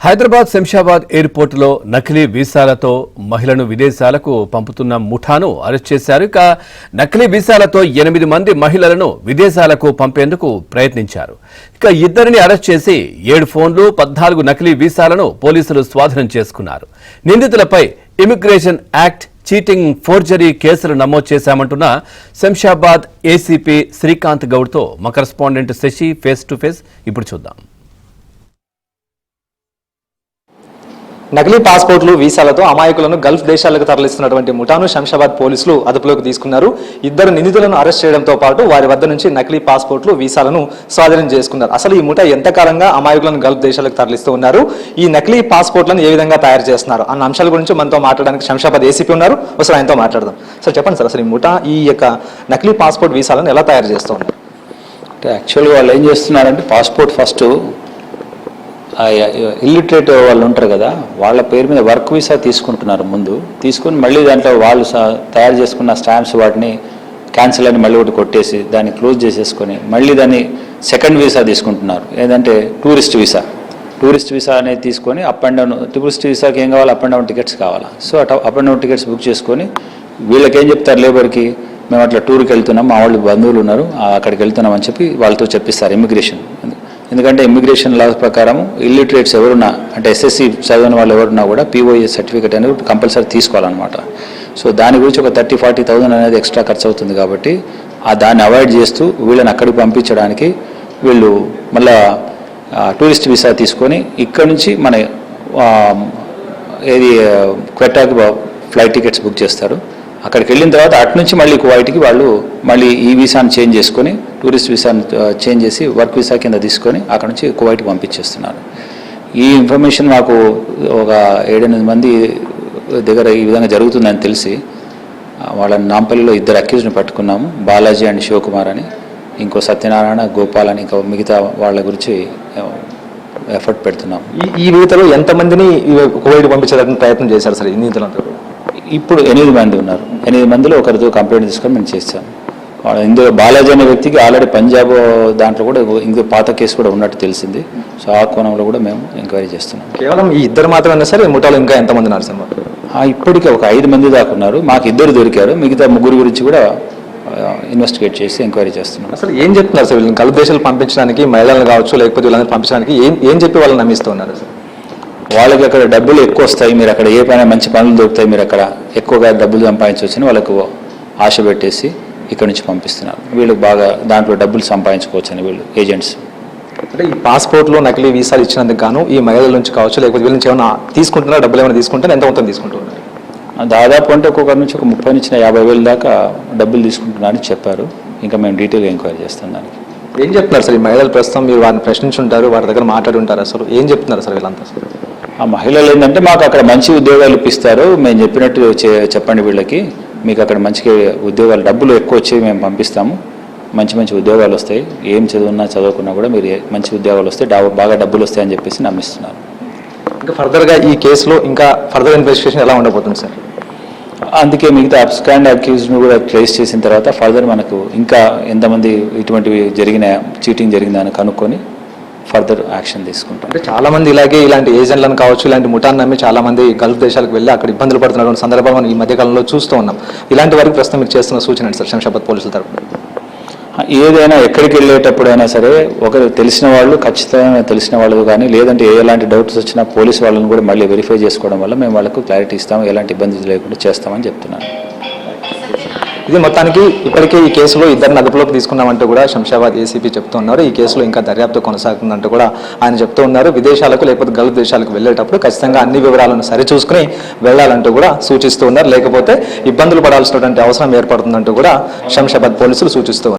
హైదరాబాద్ శంషాబాద్ ఎయిర్పోర్టులో నకిలీ వీసాలతో మహిళను విదేశాలకు పంపుతున్న ముఠాను అరెస్ట్ చేశారు. ఇక నకిలీ వీసాలతో 8 మంది మహిళలను విదేశాలకు పంపేందుకు ప్రయత్నించారు. ఇక ఇద్దరిని అరెస్ట్ చేసి 7 ఫోన్లు 14 నకిలీ వీసాలను పోలీసులు స్వాధీనం చేసుకున్నారు. నిందితులపై ఇమిగ్రేషన్ యాక్ట్, చీటింగ్, ఫోర్జరీ కేసులు నమోదు చేశామంటున్న శంషాబాద్ ఏసీపీ శ్రీకాంత్ గౌడ్తో మా correspondent Sasi face to face ఇప్పుడు చూద్దాం. నకిలీ పాస్పోర్ట్లు, వీసాలతో అమాయకులను గల్ఫ్ దేశాలకు తరలిస్తున్నటువంటి ముఠాను శంషాబాద్ పోలీసులు అదుపులోకి తీసుకున్నారు. 2 నిందితులను అరెస్ట్ చేయడంతో పాటు వారి వద్ద నుంచి నకిలీ పాస్పోర్ట్లు, వీసాలను స్వాధీనం చేసుకున్నారు. అసలు ఈ ముఠా ఎంతకాలంగా అమాయకులను గల్ఫ్ దేశాలకు తరలిస్తూ ఉన్నారు, ఈ నకిలీ పాస్పోర్ట్లను ఏ విధంగా తయారు చేస్తున్నారు అన్న అంశాల గురించి మనతో మాట్లాడడానికి శంషాబాద్ ఏసీపీ ఉన్నారు. ఒకసారి ఆయనతో మాట్లాడదాం. సార్ చెప్పండి సార్, అసలు ఈ ముఠా ఈ యొక్క నకిలీ పాస్పోర్ట్, వీసాలను ఎలా తయారు చేస్తూ ఉన్నారు? అంటే యాక్చువల్గా వాళ్ళు ఏం చేస్తున్నారంటే పాస్పోర్ట్ ఫస్ట్ ఇల్లిటరేట్ వాళ్ళు ఉంటారు కదా, వాళ్ళ పేరు మీద వర్క్ వీసా తీసుకుంటున్నారు. ముందు తీసుకుని మళ్ళీ దాంట్లో వాళ్ళు తయారు చేసుకున్న స్టాంప్స్ వాటిని క్యాన్సిల్ అని మళ్ళీ ఒకటి కొట్టేసి దాన్ని క్లోజ్ చేసేసుకొని మళ్ళీ దాన్ని సెకండ్ వీసా తీసుకుంటున్నారు. ఏదంటే టూరిస్ట్ వీసా అనేది తీసుకొని అప్ అండ్ డౌన్, టూరిస్ట్ వీసాకి ఏం కావాలి, అప్ అండ్ డౌన్ టికెట్స్ కావాలా. So up and down tickets book చేసుకొని వీళ్ళకి ఏం చెప్తారు, లేబర్కి మేము అట్లా టూర్కి వెళ్తున్నాం, మా వాళ్ళు బంధువులు ఉన్నారు అక్కడికి వెళ్తున్నాం అని చెప్పి వాళ్ళతో చెప్పిస్తారు ఇమిగ్రేషన్. ఎందుకంటే ఇమిగ్రేషన్ లా ప్రకారం ఇల్లిటరేట్స్ ఎవరున్నా, అంటే ఎస్ఎస్సి చదివిన వాళ్ళు ఎవరున్నా కూడా పీఓఏ సర్టిఫికేట్ అనేది కంపల్సరీ తీసుకోవాలన్నమాట. సో దాని గురించి ఒక 30-40,000 అనేది ఎక్స్ట్రా ఖర్చు అవుతుంది. కాబట్టి దాన్ని అవాయిడ్ చేస్తూ వీళ్ళని అక్కడికి పంపించడానికి వీళ్ళు మళ్ళా టూరిస్ట్ వీసా తీసుకొని ఇక్కడ నుంచి మన క్వెటాకి ఫ్లైట్ టికెట్స్ బుక్ చేస్తారు. అక్కడికి వెళ్ళిన తర్వాత అటు నుంచి మళ్ళీ కువైట్కి వాళ్ళు మళ్ళీ ఈ వీసాను చేంజ్ చేసుకొని, టూరిస్ట్ వీసాను చేంజ్ చేసి వర్క్ వీసా కింద తీసుకొని అక్కడ నుంచి కువైట్కి పంపించేస్తున్నారు. ఈ ఇన్ఫర్మేషన్ మాకు ఒక 7-8 మంది దగ్గర ఈ విధంగా జరుగుతుందని తెలిసి వాళ్ళని నాంపల్లిలో 2 అక్యూజ్ని పట్టుకున్నాము. బాలాజీ అండ్ శివకుమార్ అని, ఇంకో సత్యనారాయణ, గోపాల్ అని, ఇంకో మిగతా వాళ్ళ గురించి ఎఫర్ట్ పెడుతున్నాము. ఈ నిందితులు ఎంతమందిని కువైట్ పంపించడానికి ప్రయత్నం చేశారు సార్? ఈ నిందితులంతా ఇప్పుడు 8 మంది ఉన్నారు. 8 మందిలో ఒకరితో కంప్లైంట్ తీసుకొని మేము చేస్తాం. ఇందులో బాలాజీ అనే వ్యక్తికి ఆల్రెడీ పంజాబ్ దాంట్లో కూడా ఇంకో పాత కేసు కూడా ఉన్నట్టు తెలిసింది. సో ఆ కోణంలో కూడా మేము ఎంక్వైరీ చేస్తున్నాం. కేవలం ఈ 2 మాత్రమే సార్? ఈ ముఠాలో ఇంకా ఎంతమంది ఉన్నారు సార్? ఇప్పటికే ఒక 5 మంది దాకా ఉన్నారు. మాకు 2 దొరికారు. మిగతా 3 గురించి కూడా ఇన్వెస్టిగేట్ చేసి ఎంక్వైరీ చేస్తున్నాం. అసలు ఏం చెప్తున్నారు సార్ వీళ్ళని గల్ఫ్ దేశాలు పంపించడానికి? మహిళలను కావచ్చు, లేకపోతే వీళ్ళని పంపించడానికి ఏం చెప్పి వాళ్ళని నమ్మిస్తూ ఉన్నారు సార్? వాళ్ళకి అక్కడ డబ్బులు ఎక్కువ వస్తాయి, మీరు అక్కడ ఏ పైన మంచి పనులు దొరుకుతాయి, మీరు అక్కడ ఎక్కువగా డబ్బులు సంపాదించవచ్చని వాళ్ళకు ఆశ పెట్టేసి ఇక్కడ నుంచి పంపిస్తున్నారు. వీళ్ళు బాగా దాంట్లో డబ్బులు సంపాదించుకోవచ్చని వీళ్ళు ఏజెంట్స్. అంటే ఈ పాస్పోర్ట్లో నకిలీ వీసాలు ఇచ్చినందుకు గాను ఈ మహిళల నుంచి కావచ్చు, లేకపోతే వీళ్ళ నుంచి ఏమైనా తీసుకుంటున్నా, డబ్బులు ఏమైనా తీసుకుంటే ఎంత మొత్తం తీసుకుంటున్నారు? దాదాపు అంటే ఒక్కొక్కరి నుంచి ఒక 30 నుంచి 50,000 దాకా డబ్బులు తీసుకుంటున్నారని చెప్పారు. ఇంకా మేము డీటెయిల్గా ఎంక్వైరీ చేస్తాం. దానికి ఏం చెప్తున్నారు సార్ ఈ మహిళలు? ప్రస్తుతం మీరు వారిని ప్రశ్నించుంటారు, వారి దగ్గర మాట్లాడి ఉంటారు. అసలు ఏం చెప్తున్నారు సార్ వీళ్ళంతా? ఆ మహిళలు ఏంటంటే మాకు అక్కడ మంచి ఉద్యోగాలు ఇప్పిస్తారు, మేము చెప్పినట్టు చెప్పండి వీళ్ళకి, మీకు అక్కడ మంచి ఉద్యోగాలు, డబ్బులు ఎక్కువ వచ్చి మేము పంపిస్తాము, మంచి ఉద్యోగాలు వస్తాయి, ఏం చదువుకున్నా కూడా మీరు మంచి ఉద్యోగాలు వస్తాయి, బాగా డబ్బులు వస్తాయని చెప్పేసి నమ్మిస్తున్నారు. ఇంకా ఫర్దర్గా ఈ కేసులో ఇంకా ఫర్దర్ ఇన్వెస్టిగేషన్ ఎలా ఉండబోతుంది సార్? అందుకే మిగతా అబ్స్కాండ్ అక్యూజ్ను కూడా ట్రేస్ చేసిన తర్వాత ఫర్దర్ మనకు ఇంకా ఎంతమంది ఇటువంటివి చీటింగ్ జరిగిందని కనుక్కొని ఫర్దర్ యాక్షన్ తీసుకుంటాం. అంటే చాలా మంది ఇలాంటి ఏజెంట్లను కావచ్చు, ఇలాంటి ముఠాన్ని నమ్మి చాలా మంది గల్ఫ్ దేశాలకు వెళ్ళి అక్కడ ఇబ్బందులు పడుతున్నటువంటి సందర్భాలు మనం ఈ మధ్యకాలంలో చూస్తూ ఉన్నాం. ఇలాంటి వారికి ప్రస్తుతం మీరు చేస్తున్న సూచన సార్ శంషాబాద్ పోలీసుల తరఫున? ఏదైనా ఎక్కడికి వెళ్ళేటప్పుడైనా సరే ఒకరు తెలిసిన వాళ్ళు, ఖచ్చితంగా తెలిసిన వాళ్ళు కానీ, లేదంటే ఎలాంటి డౌట్స్ వచ్చినా పోలీసు వాళ్ళని కూడా మళ్ళీ వెరిఫై చేసుకోవడం వల్ల మేము వాళ్ళకు క్లారిటీ ఇస్తాము, ఎలాంటి ఇబ్బంది లేకుండా చేస్తామని చెప్తున్నాను. ఇది మొత్తానికి ఇప్పటికే ఈ కేసులో 2 అదుపులోకి తీసుకున్నామంటూ కూడా శంషాబాద్ ఏసీపీ చెప్తూ ఉన్నారు. ఈ కేసులో ఇంకా దర్యాప్తు కొనసాగుతుందంటూ కూడా ఆయన చెప్తూ ఉన్నారు. విదేశాలకు లేకపోతే గల్ఫ్ దేశాలకు వెళ్ళేటప్పుడు ఖచ్చితంగా అన్ని వివరాలను సరిచూసుకుని వెళ్ళాలంటూ కూడా సూచిస్తూ ఉన్నారు. లేకపోతే ఇబ్బందులు పడాల్సినటువంటి అవసరం ఏర్పడుతుందంటూ కూడా శంషాబాద్ పోలీసులు సూచిస్తూ ఉన్నారు.